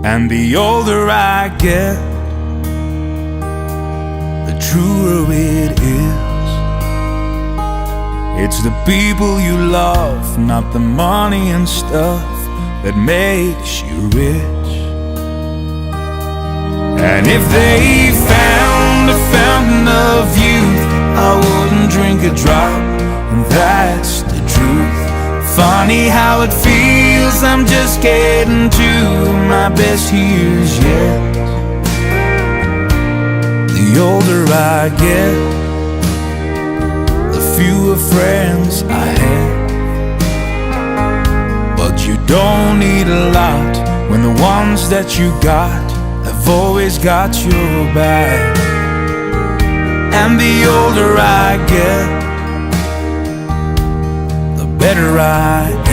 And the older I get, the truer it is. It's the people you love, not the money and stuff, that makes you rich. And if they found a fountain of youth, I wouldn't drink a drop, and that's the truth. Funny how it feels, I'm just getting to my best years yet. The older I get, the fewer friends I have. But you don't need a lot when the ones that you got have always got your back. And the older I get, the better I